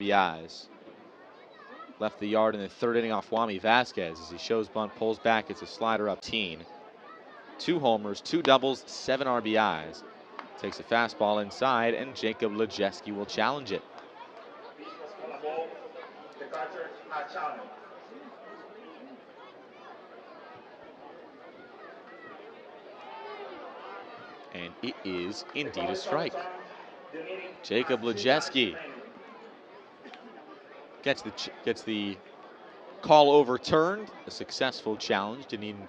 RBIs. Left the yard in the third inning off Wami Vasquez as he shows bunt, pulls back. It's a slider up. 2 homers, 2 doubles, 7 RBIs. Takes a fastball inside, and Jacob Lejeski will challenge it. And it is indeed a strike. Jacob Lejeski gets the call overturned. A successful challenge. Dunedin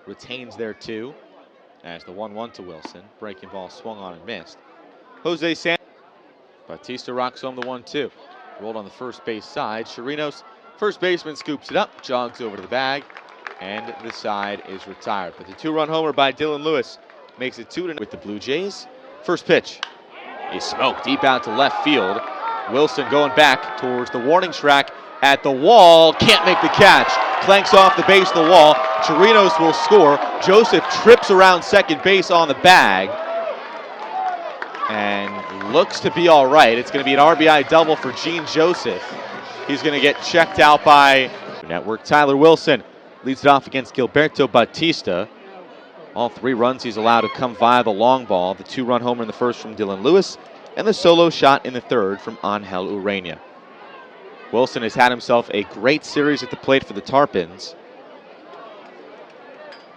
retains there too. As the 1-1 to Wilson. Breaking ball swung on and missed. Jose San Bautista rocks home the 1-2. Rolled on the first base side. Chirinos, first baseman, scoops it up, jogs over to the bag, and the side is retired. But the 2-run homer by Dylan Lewis makes it 2-0 with the Blue Jays. First pitch is smoked deep out to left field. Wilson going back towards the warning track at the wall. Can't make the catch. Clanks off the base of the wall. Chirinos will score. Joseph trips around second base on the bag and looks to be all right. It's going to be an RBI double for Gene Joseph. He's going to get checked out by network. Tyler Wilson leads it off against Gilberto Bautista. All 3 runs he's allowed to come via the long ball. The 2-run homer in the first from Dylan Lewis, and the solo shot in the third from Angel Urena. Wilson has had himself a great series at the plate for the Tarpons.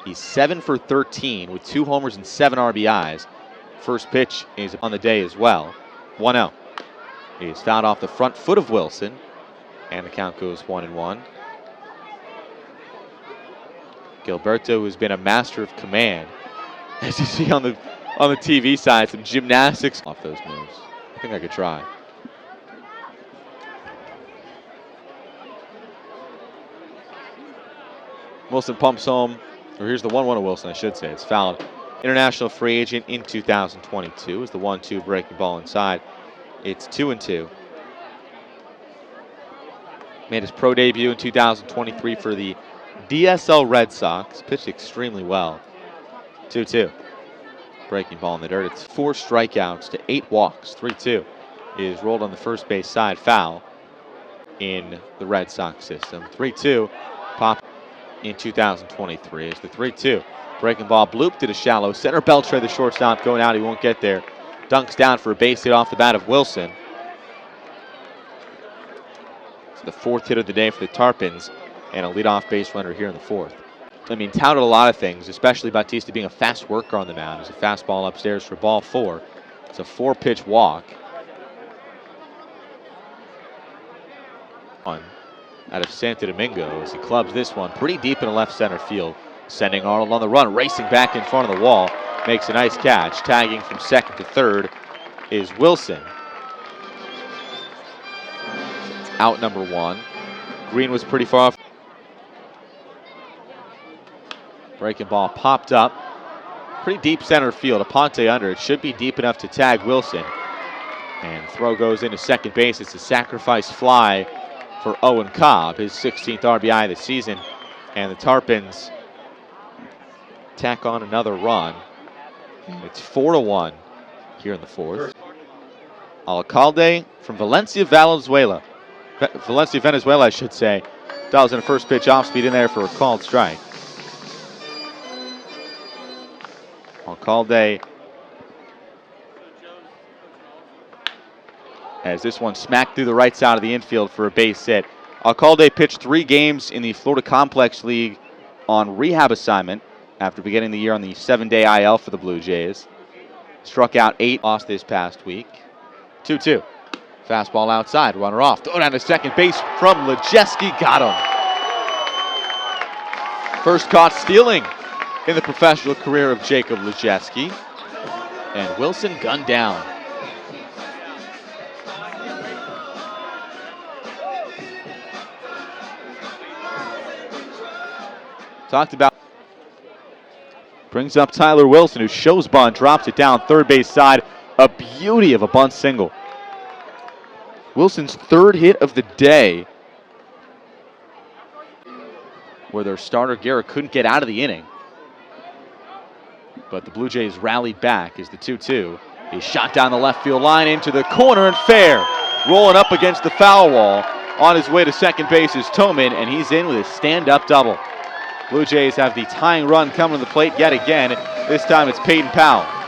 He's 7 for 13 with 2 homers and 7 RBIs. First pitch is on the day as well. 1-0. He's fouled off the front foot of Wilson, and the count goes 1-1. Gilberto has been a master of command. As you see on the TV side, some gymnastics off those moves. I think I could try. Wilson pumps home, or here's the 1-1 of Wilson, I should say. It's fouled. International free agent in 2022 is the 1-2 breaking ball inside. It's 2-2. Made his pro debut in 2023 for the DSL Red Sox. Pitched extremely well. 2-2. Breaking ball in the dirt. It's 4 strikeouts to 8 walks. 3-2 is rolled on the first base side. Foul in the Red Sox system. 3-2 pop in 2023 is the 3-2. Breaking ball blooped to the shallow center. Beltre, the shortstop, going out. He won't get there. Dunks down for a base hit off the bat of Wilson. It's the 4th hit of the day for the Tarpons, and a leadoff base runner here in the 4th. I mean, touted a lot of things, especially Bautista being a fast worker on the mound. There's a fastball upstairs for ball 4. It's a 4-pitch walk. Out of Santo Domingo as he clubs this one pretty deep in the left center field. Sending Arnold on the run, racing back in front of the wall. Makes a nice catch. Tagging from second to third is Wilson. It's out number 1. Green was pretty far off. Breaking ball popped up. Pretty deep center field. Aponte under. It should be deep enough to tag Wilson. And throw goes into second base. It's a sacrifice fly for Owen Cobb, his 16th RBI of the season. And the Tarpons tack on another run. It's 4-1 here in the 4th. Alcalde from Valencia, Venezuela, I should say. Dials in a first pitch off speed in there for a called strike. Alcalde, as this one smacked through the right side of the infield for a base hit. Alcalde pitched 3 games in the Florida Complex League on rehab assignment after beginning the year on the 7-day IL for the Blue Jays. Struck out 8, lost this past week. 2-2. Fastball outside, runner off. Throw down to second base from Lejeski, got him. First caught stealing in the professional career of Jacob Lejeski. And Wilson gunned down. Talked about. Brings up Tyler Wilson, who shows bunt, drops it down third base side. A beauty of a bunt single. Wilson's 3rd hit of the day, where their starter Garrett couldn't get out of the inning. But the Blue Jays rallied back as the 2-2 is shot down the left field line into the corner and fair. rolling up against the foul wall. On his way to second base is Toman, and he's in with a stand-up double. Blue Jays have the tying run coming to the plate yet again. This time it's Peyton Powell.